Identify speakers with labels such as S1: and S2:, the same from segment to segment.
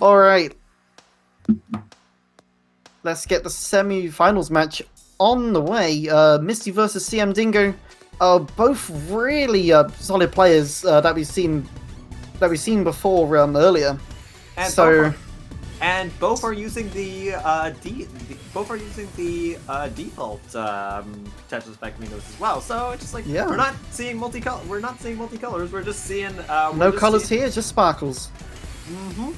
S1: Alright. Let's get the semi-finals match on the way. Misty versus cmdingo. Both really solid players that we've seen before earlier.
S2: And both are using the default Tetris Effect windows as well. So it's just like we're not seeing multicolors. We're just seeing
S1: no colors here, just sparkles.
S2: Mm-hmm.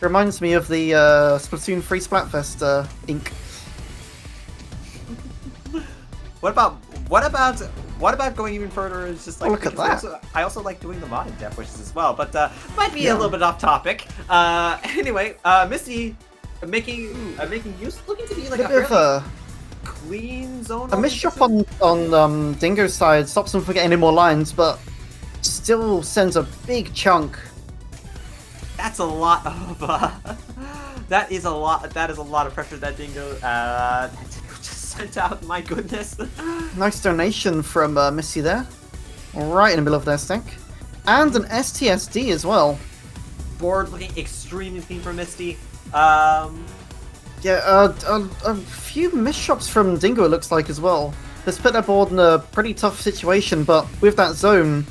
S1: Reminds me of the Splatoon 3 Splatfest ink.
S2: What about going even further? It's just like
S1: look at that.
S2: I also like doing the modded death wishes as well, but might be a little bit off topic. Anyway, Misty making use, looking to be like a fairly clean zone.
S1: A misshot on Dingo's side stops him from getting any more lines, but still sends a big chunk.
S2: That's a lot of that is a lot of pressure that Dingo just sent out. My goodness.
S1: Nice donation from Misty there, right in the middle of their stack, and an STSD as well.
S2: Board looking extremely clean for Misty.
S1: Yeah, a few misshots from Dingo, it looks like, as well. They put their board in a pretty tough situation, but with that zone,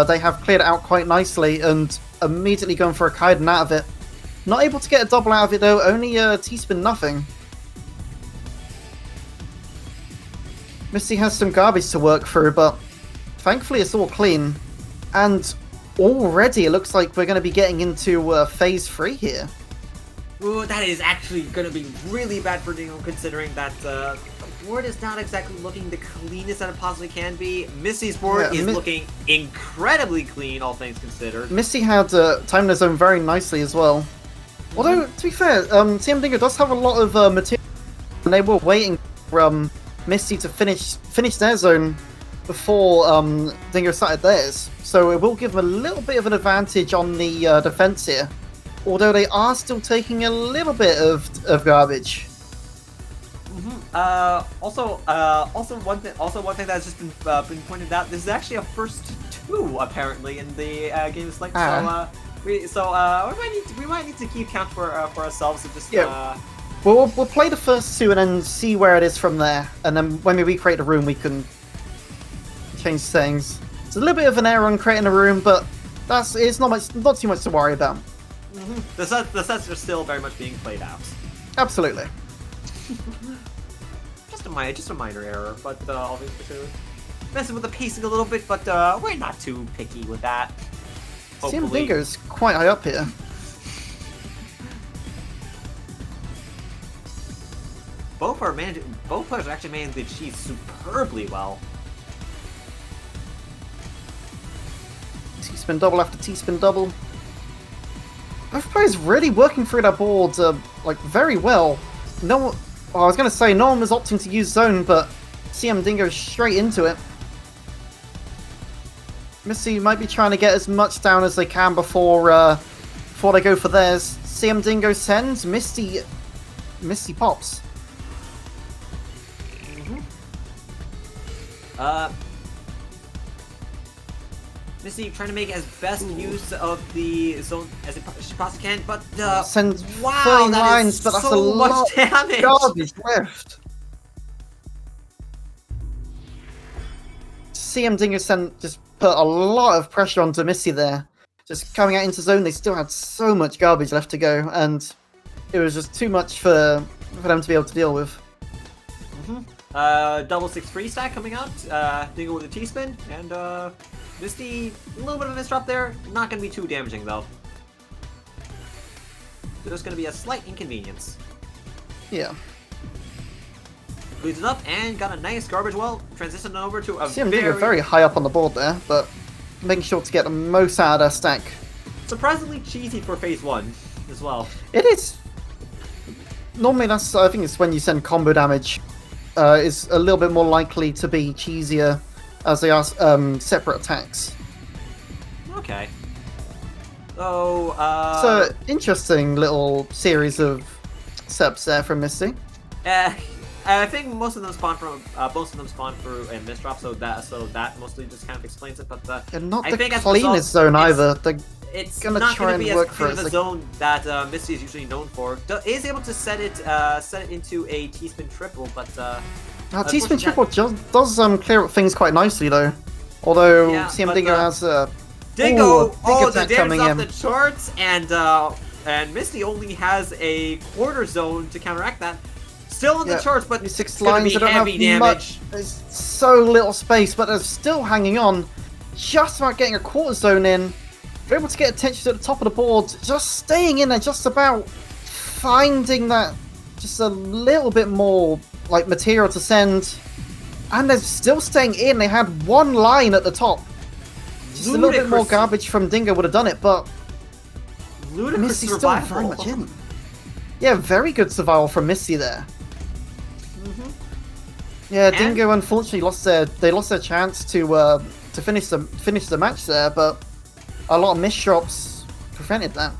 S1: they have cleared it out quite nicely and immediately going for a Kaiden out of it. Not able to get a double out of it, though, only a T-spin nothing. Misty has some garbage to work through, but thankfully it's all clean. And already it looks like we're going to be getting into phase 3 here.
S2: Ooh, that is actually going to be really bad for Dingo, considering that the board is not exactly looking the cleanest that it possibly can be. Misty's board is looking incredibly clean, all things considered.
S1: Misty had timed the zone very nicely as well. Although, to be fair, cmdingo does have a lot of material, and they were waiting for Misty to finish their zone before Dingo started theirs. So it will give them a little bit of an advantage on the defense here. Although they are still taking a little bit of garbage.
S2: Also one thing that's just been pointed out. This is actually a first 2 apparently in the game. It's like we might need to keep count for ourselves and just
S1: We'll play the first 2 and then see where it is from there. And then when we recreate the room, we can change things. It's a little bit of an error on creating a room, but it's not too much to worry about.
S2: The sets are still very much being played out.
S1: Absolutely.
S2: just a minor error, but obviously messing with the pacing a little bit, but we're not too picky with that.
S1: cmdingo's quite high up here.
S2: Both players are actually managing the cheese superbly well.
S1: T-spin double after T-spin double. Both players really working through their boards like very well. I was going to say no one was opting to use zone, but cmdingo straight into it. Misty might be trying to get as much down as they can before they go for theirs. cmdingo sends, Misty pops.
S2: Misty trying to make as best use of the zone as she possibly can, but
S1: sends
S2: wow, that
S1: lines,
S2: is
S1: but that's
S2: so
S1: a
S2: much
S1: lot
S2: damage.
S1: Garbage left. cmdingo just put a lot of pressure onto Misty there. Just coming out into zone, they still had so much garbage left to go, and it was just too much for them to be able to deal with.
S2: Double 6-3 stack coming out. Dingo with a T-spin, and Misty, a little bit of a misdrop there. Not going to be too damaging, though. There's going to be a slight inconvenience.
S1: Yeah.
S2: Cleans it up and got a nice garbage well. Transitioning over to a
S1: very high up on the board there, but making sure to get the most out of their stack.
S2: Surprisingly cheesy for phase 1 as well.
S1: It is. Normally, I think it's when you send combo damage. Is a little bit more likely to be cheesier as they are separate attacks.
S2: Okay. So,
S1: So, interesting little series of setups there from Misty.
S2: I think most of them spawn through a misdrop, so that mostly just kind of explains it. But
S1: and not
S2: I
S1: the
S2: think
S1: cleanest zone either.
S2: it's
S1: gonna
S2: not
S1: try
S2: going to be
S1: and
S2: as
S1: work
S2: clean
S1: for
S2: of
S1: it.
S2: a zone that Misty is usually known for. Is able to set it into a T-spin triple, but
S1: T-spin triple does clear up things quite nicely though. Although
S2: Yeah,
S1: cmdingo has a
S2: Dingo,
S1: big
S2: the
S1: attack
S2: damage
S1: coming
S2: off
S1: in.
S2: the charts, and Misty only has a quarter zone to counteract that. Still on the charts, but it's
S1: 6
S2: gonna
S1: lines,
S2: be
S1: they don't
S2: heavy
S1: have
S2: damage.
S1: much. There's so little space, but they're still hanging on. Just about getting a quarter zone in. They're able to get attention at the top of the board. Just staying in there, just about finding that just a little bit more like material to send. And they're still staying in. They had one line at the top. Just a little bit more garbage from Dingo would have done it, but Misty's still very much in. Yeah, very good survival from Misty there. Yeah, Dingo unfortunately lost their chance to finish the match there, but a lot of missed shots prevented that.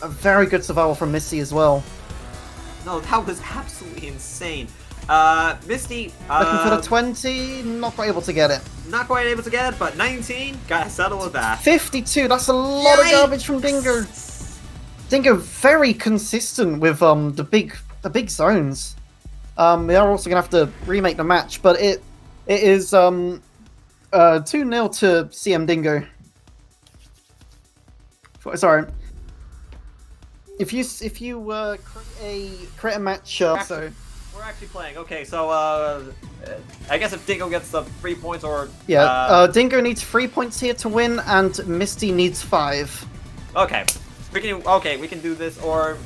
S1: A very good survival from Misty as well.
S2: No, that was absolutely insane. Misty
S1: looking for the 20, not quite able to get it.
S2: Not quite able to get it, but 19, gotta settle with that.
S1: 52, that's a lot of garbage from Dingo. Dingo very consistent with the big zones. They are also gonna have to remake the match, but it is 2-0 to cmdingo. Sorry. If you create a match, so
S2: we're actually playing. Okay, so I guess if Dingo gets the 3 points, or
S1: Dingo needs 3 points here to win, and Misty needs 5.
S2: Okay, we can do this, or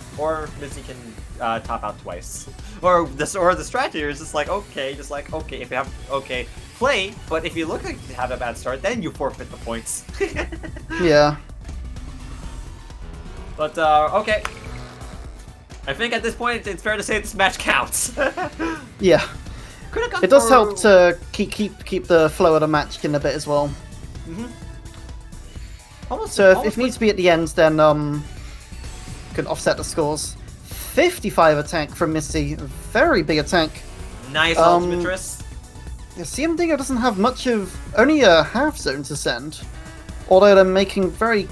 S2: Misty can top out twice, or the strategy is just like okay, if you have play, but if you look like you have a bad start, then you forfeit the points.
S1: Yeah.
S2: But okay. I think at this point it's fair to say this match counts.
S1: Yeah. It does help to keep the flow of the match in a bit as well. So if needs to be at the end, then could offset the scores. 55 attack from Misty, very big attack.
S2: Nice ultimatress.
S1: Yeah, cmdingo doesn't have much of, only a half zone to send. Although they're making very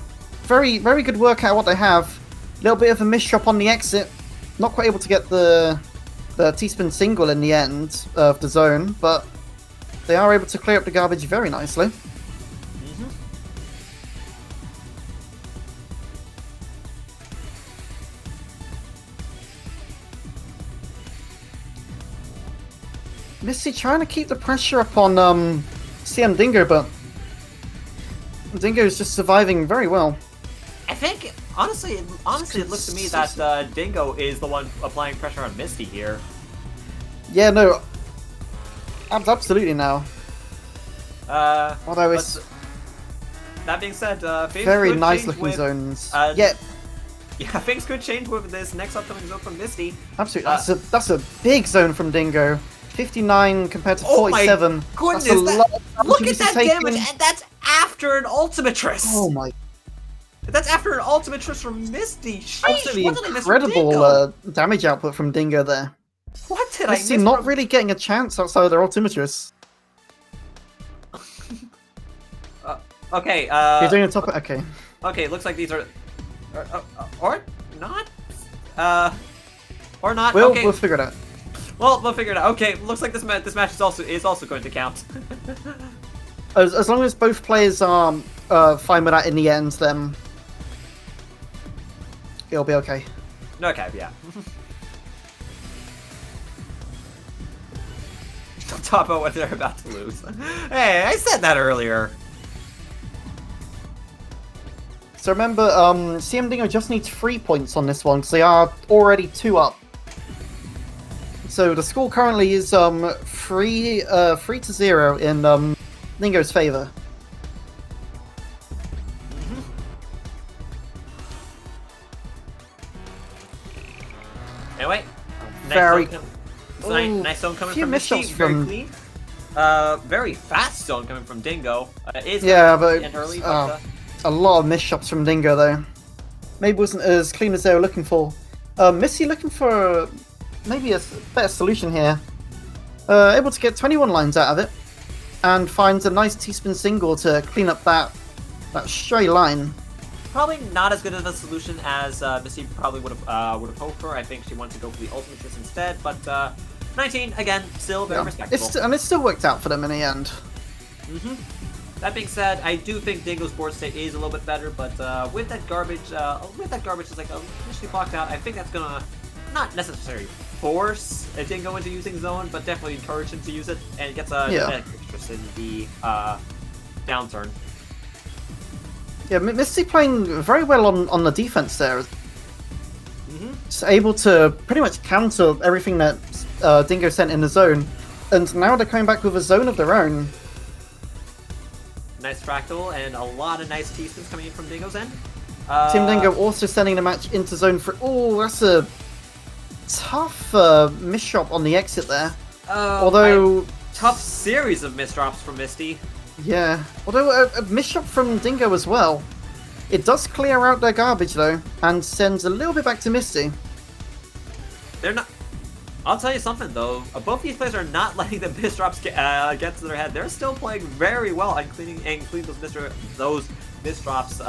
S1: good work out of what they have. A little bit of a miss shot on the exit. Not quite able to get the T-spin single in the end of the zone, but they are able to clear up the garbage very nicely. Misty trying to keep the pressure up on cmdingo, but Dingo is just surviving very well.
S2: I think honestly, it looks to me that Dingo is the one applying pressure on Misty here.
S1: Yeah, no, absolutely now. Although it's
S2: that being said, things
S1: very
S2: could
S1: nice
S2: change
S1: looking
S2: with,
S1: zones.
S2: Yeah, things could change with this next upcoming zone from Misty.
S1: Absolutely, that's a big zone from Dingo. 59 compared to 47.
S2: Oh my goodness! Look at that damage, and that's after an ultimatress.
S1: Oh my!
S2: That's after an ultimatress from Misty. Sheesh,
S1: absolutely incredible damage output from Dingo there.
S2: What did I miss?
S1: Misty not really getting a chance outside of their ultimatress.
S2: Okay.
S1: You're doing a top. Okay.
S2: Okay, looks like these are, or not. Or not.
S1: We'll figure it out.
S2: Well, we'll figure it out. Okay, looks like this match is also going to count.
S1: As long as both players are fine with that in the end, then it'll be okay.
S2: Okay, yeah. Don't talk about what they're about to lose. Hey, I said that earlier.
S1: So remember, cmdingo just needs 3 points on this one because they are already 2 up. So the score currently is 3-0 in Dingo's favor.
S2: Anyway, nice zone coming from Misty, very clean. Very fast zone coming from Dingo.
S1: But a lot of missed shots from Dingo though. Maybe wasn't as clean as they were looking for. Misty looking for maybe a better solution here. Able to get 21 lines out of it, and finds a nice T-spin single to clean up that that straight line.
S2: Probably not as good of a solution as Misty probably would have hoped for. I think she wanted to go for the ultimate twist instead, but 19 again, still very respectable.
S1: And it still worked out for them in the end.
S2: That being said, I do think Dingo's board state is a little bit better, but with that garbage just like initially blocked out, I think that's gonna not necessarily force a Dingo into using zone, but definitely encourage him to use it, and it gets a interest in the downturn.
S1: Yeah, Misty playing very well on the defense there. Just able to pretty much counter everything that Dingo sent in the zone, and now they're coming back with a zone of their own.
S2: Nice fractal and a lot of nice T-spins coming in from Dingo's end.
S1: Team Dingo also sending the match into zone 3. Oh, that's a tough misshot on the exit there. Although
S2: tough series of misdrops from Misty.
S1: Yeah, although a misshot from Dingo as well. It does clear out their garbage though, and sends a little bit back to Misty.
S2: They're not. I'll tell you something though. Both these players are not letting the misdrops get to their head. They're still playing very well and cleaning those misdrops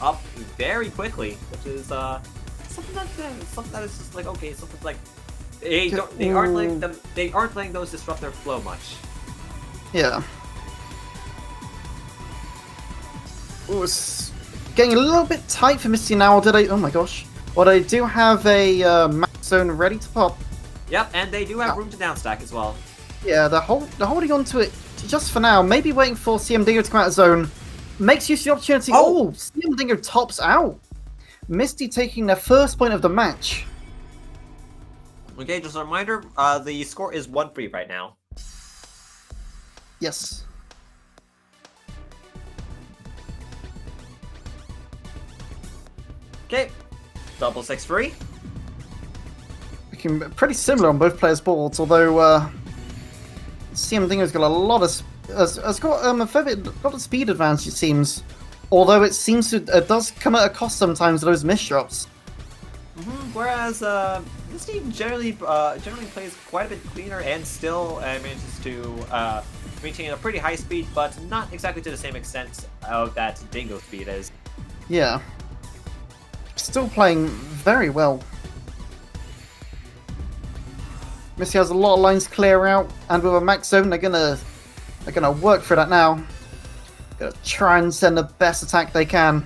S2: up very quickly, which is something that is just like okay, something like they aren't letting those disrupt their flow much.
S1: Yeah. Ooh, it's getting a little bit tight for Misty now. Oh my gosh. Well, they do have a max zone ready to pop.
S2: Yep, and they do have room to downstack as well.
S1: Yeah, they're holding on to it just for now. Maybe waiting for cmdingo to come out of zone. Makes use of the opportunity. Oh, cmdingo tops out. Misty taking their first point of the match.
S2: Okay, just a reminder, the score is 1-3 right now.
S1: Yes.
S2: Okay, double 6-3.
S1: Looking pretty similar on both players' boards, although cmdingo's got a lot of has got a fair bit got a speed advantage, it seems. Although it seems to does come at a cost sometimes of those misdrops.
S2: Whereas Misty generally plays quite a bit cleaner and still manages to maintain a pretty high speed, but not exactly to the same extent of that Dingo speed is.
S1: Yeah. Still playing very well. Misty has a lot of lines clear out, and with a max zone, they're gonna work for that now. Gonna try and send the best attack they can.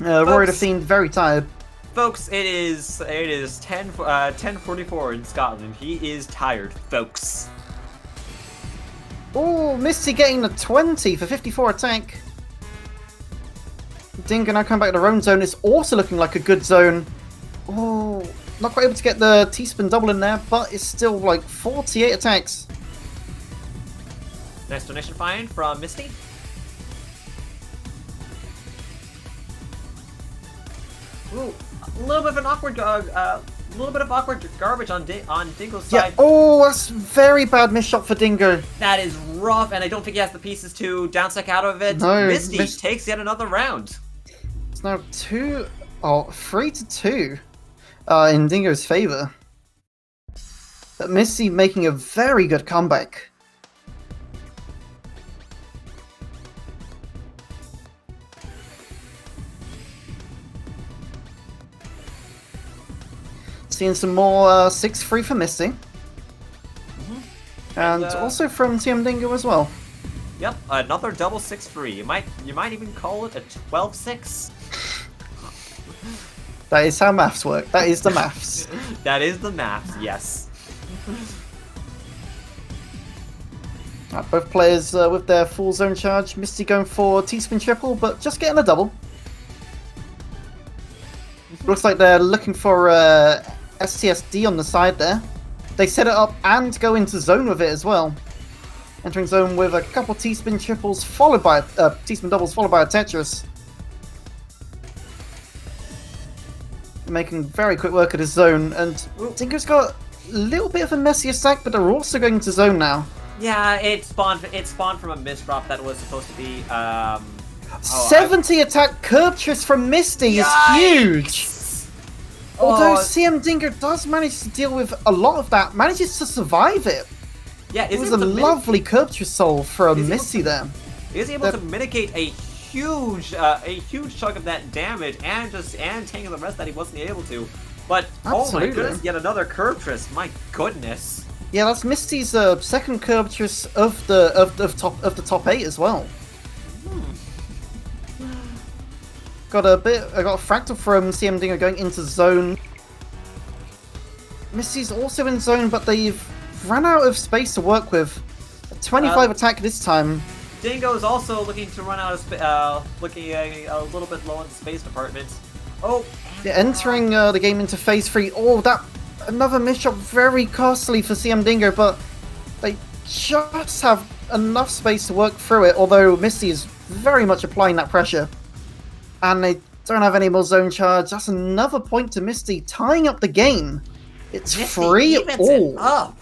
S1: Rory the Fiend very tired.
S2: Folks, it is 10:44 in Scotland. He is tired, folks.
S1: Oh, Misty getting the 20 for 54 attack. Dingo now coming back to their own zone. It's also looking like a good zone. Oh, not quite able to get the T-spin double in there, but it's still like 48 attacks.
S2: Nice donation find from Misty. Ooh, a little bit of an awkward garbage on Dingo's side.
S1: Yeah. Oh, that's very bad misshot for Dingo.
S2: That is rough, and I don't think he has the pieces to downstack out of it.
S1: No,
S2: Misty takes yet another round.
S1: It's now 3-2 in Dingo's favor. But Misty making a very good comeback. Seeing some more 6-3 for Misty. And also from cmdingo as well.
S2: Yep, another double 6-3. You might even call it a 12-6.
S1: That is how maths work. That is the maths.
S2: That is the maths, yes.
S1: Both players with their full zone charge. Misty going for T-spin triple, but just getting a double. Looks like they're looking for STSD on the side there. They set it up and go into zone with it as well. Entering zone with a couple T-spin triples followed by T-spin doubles followed by a Tetris. Making very quick work of his zone, and Dingo's got a little bit of a messy stack, but they're also going to zone now.
S2: Yeah, it spawned from a misdrop that was supposed to be
S1: 70 attack curb twist from Misty is huge. Although cmdingo does manage to deal with a lot of that, manages to survive it.
S2: Yeah,
S1: it was a lovely curvature solve from Misty there.
S2: Is able to mitigate a huge chunk of that damage and tangle the rest that he wasn't able to. But oh my goodness, yet another curvatress. My goodness.
S1: Yeah, that's Misty's second curvatress of the top 8 as well. I got a fractal from cmdingo going into zone. Misty's also in zone, but they've run out of space to work with. A 25 attack this time.
S2: Dingo is also looking to run out of space, looking a little bit low in the space department. Oh,
S1: they're entering the game into phase 3. Oh, that another misshot, very costly for cmdingo, but they just have enough space to work through it. Although Misty is very much applying that pressure, and they don't have any more zone charge. That's another point to Misty, tying up the game. It's
S2: Misty
S1: 3-all.
S2: Up.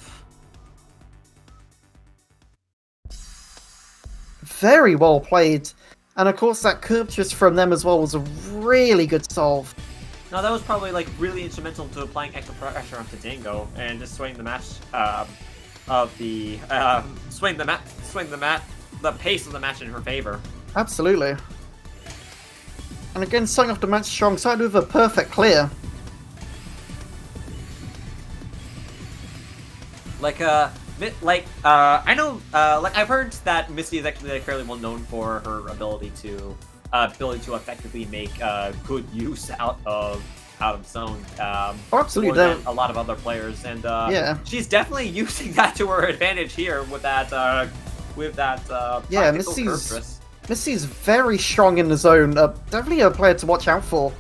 S1: Very well played. And of course that curvature from them as well was a really good solve.
S2: No, that was probably like really instrumental to applying extra pressure onto Dingo and just swaying the match the pace of the match in her favor.
S1: Absolutely. And again, starting off the match strong, started with a perfect clear.
S2: I know, I've heard that Misty is actually fairly well known for her ability to effectively make good use out of zone.
S1: Absolutely,
S2: more than a lot of other players, and
S1: yeah,
S2: she's definitely using that to her advantage here with that
S1: yeah, Misty's very strong in the zone. Definitely a player to watch out for.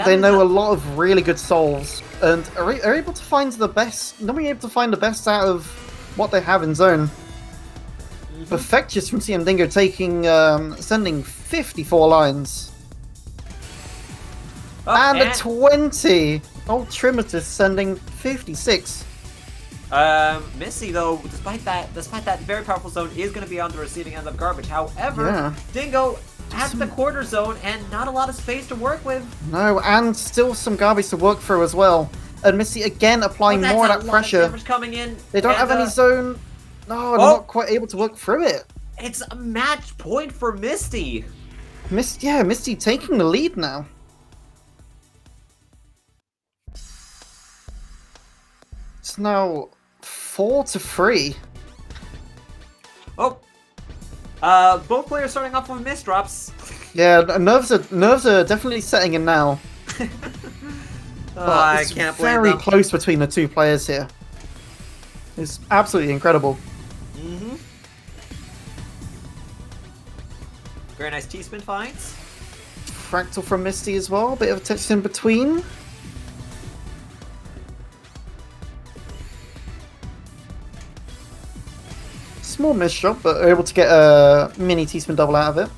S1: They know a lot of really good solves and are able to find the best. Normally able to find the best out of what they have in zone. Perfectus from cmdingo sending 54 lines. And a 20. Old Trimitus sending 56.
S2: Misty, though, despite that very powerful zone, is going to be on the receiving end of garbage. However, Dingo has the quarter zone and not a lot of space to work with.
S1: No, and still some garbage to work through as well. And Misty again applying more of that pressure.
S2: Coming in.
S1: They don't have any zone. No, they're not quite able to work through it.
S2: It's a match point for Misty.
S1: Misty taking the lead now. It's now 4-3.
S2: Oh. Both players starting off with miss drops.
S1: Yeah, nerves are definitely setting in now.
S2: I can't blame them.
S1: Very close between the two players here. It's absolutely incredible.
S2: Very nice T-spin finds.
S1: Fractal from Misty as well. Bit of a touch in between. Small miss shot, but able to get a mini T-spin double out of it.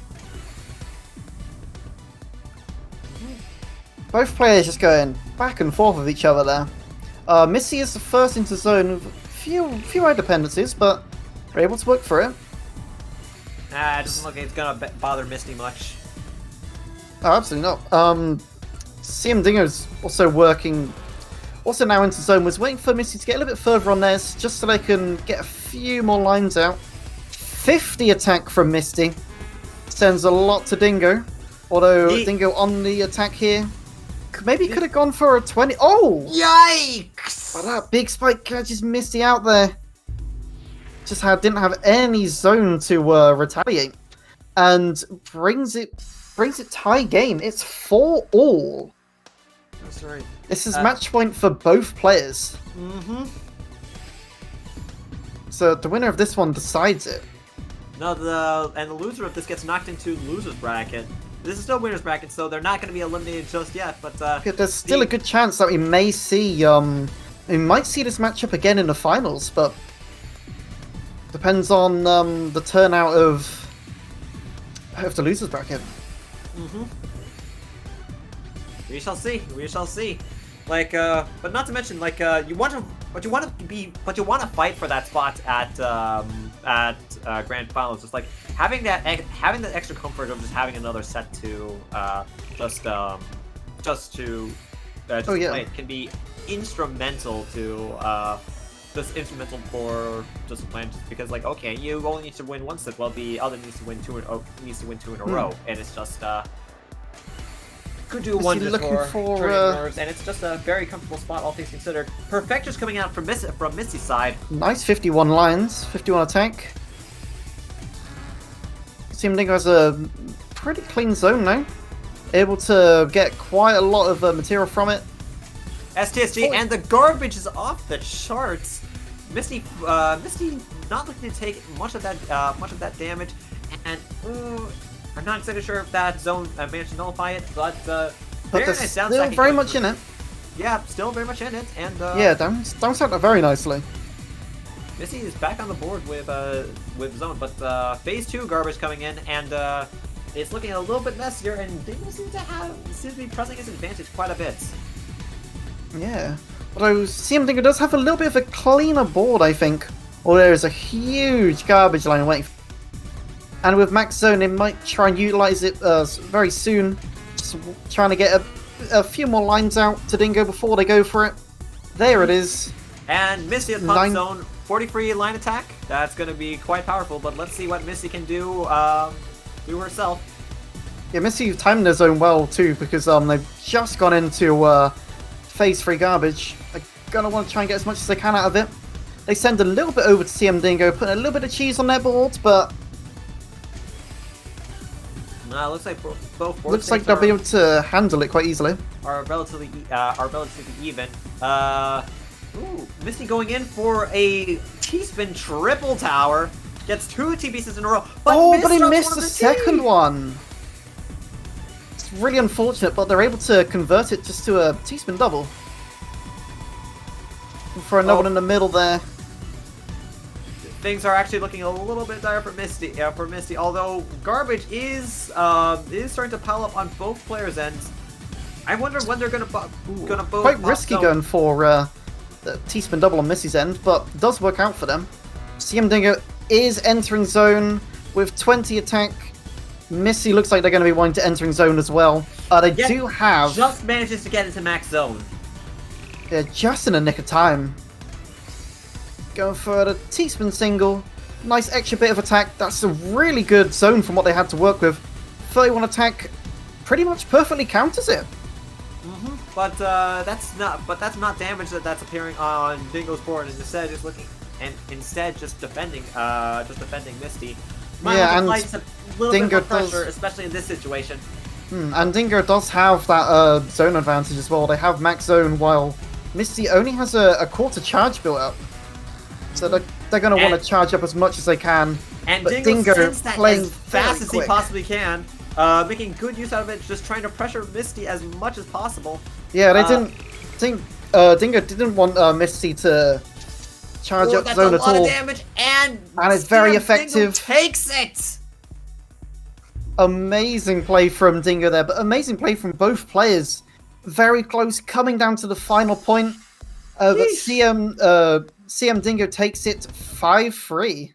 S1: Both players just going back and forth with each other there. Misty is the first into zone with a few eye dependencies, but they're able to work for it.
S2: It doesn't look like it's gonna bother Misty much.
S1: Oh, absolutely not. cmdingo's also working, also now into zone, was waiting for Misty to get a little bit further on theirs, just so they can get a few more lines out. 50 attack from Misty. Sends a lot to Dingo. Although Dingo on the attack here, maybe could have gone for a 20. Oh!
S2: Yikes!
S1: But that big spike catches Misty out there. Just didn't have any zone to retaliate. And brings it tie game. It's 4-all.
S2: That's right.
S1: This is match point for both players. So the winner of this one decides it.
S2: No, the loser of this gets knocked into loser's bracket. This is still winner's bracket, so they're not going to be eliminated just yet. But
S1: there's still a good chance that we may see we might see this matchup again in the finals, but depends on the turnout of the losers bracket.
S2: We shall see. We shall see. But not to mention, you want to fight for that spot at grand finals. Just having that extra comfort of just having another set to play can be instrumental to just instrumental for just a plan, just because like, okay, you only need to win one set, well the other needs to win two in a row, and it's just could do one just for nerves, and it's just a very comfortable spot, all things considered. Perfection's coming out from Misty's side.
S1: Nice 51 lines, 51 attack. cmdingo has a pretty clean zone now. Able to get quite a lot of material from it.
S2: STSG, and the garbage is off the charts. Misty not looking to take much of that damage, and I'm not exactly sure if that zone managed to nullify it, but very
S1: they're
S2: nice down
S1: still very much in it.
S2: Yeah, still very much in it, and
S1: yeah, down set very nicely.
S2: Misty is back on the board with zone, but phase 2 garbage coming in, and it's looking a little bit messier, and Dingo seems to be pressing his advantage quite a bit.
S1: Yeah, although cmdingo does have a little bit of a cleaner board, I think. Or there is a huge garbage line waiting. And with max zone, it might try and utilize it very soon. Just trying to get a few more lines out to Dingo before they go for it. There it is.
S2: And Misty at pump zone, 43 line attack. That's going to be quite powerful, but let's see what Misty can do herself.
S1: Yeah, Misty timed their zone well too, because they've just gone into phase 3 garbage. They're going to want to try and get as much as they can out of it. They send a little bit over to cmdingo, putting a little bit of cheese on their board, but
S2: looks like both boards
S1: looks like they'll be able to handle it quite easily.
S2: Are relatively even. Ooh, Misty going in for a T-spin triple tower. Gets 2 T-pieces in a row. But
S1: but he missed the second one. It's really unfortunate, but they're able to convert it just to a T-spin double. For another one in the middle there.
S2: Things are actually looking a little bit dire for Misty. Although garbage is starting to pile up on both players' ends. I wonder when they're gonna both
S1: quite risky going for the T-spin double on Misty's end, but it does work out for them. cmdingo is entering zone with 20 attack. Misty looks like they're going to be wanting to entering zone as well. They do have
S2: just manages to get into max zone.
S1: Yeah, just in the nick of time. Going for the T-spin single. Nice extra bit of attack. That's a really good zone from what they had to work with. 31 attack pretty much perfectly counters it.
S2: But that's not damage that's appearing on Dingo's board, and instead just defending Misty.
S1: Yeah, and
S2: just a little bit more pressure, especially in this situation.
S1: And Dingo does have that zone advantage as well. They have max zone while Misty only has a quarter charge built up. So they're going to want to charge up as much as they can.
S2: And
S1: but
S2: Dingo sends that
S1: playing
S2: as fast as he possibly can, making good use out of it, just trying to pressure Misty as much as possible.
S1: Yeah, they didn't think Dingo didn't want Misty to charge up zone at all.
S2: That's a lot of damage, and
S1: it's very effective.
S2: Dingo takes it.
S1: Amazing play from Dingo there, but amazing play from both players. Very close, coming down to the final point. But cmdingo takes it 5-3.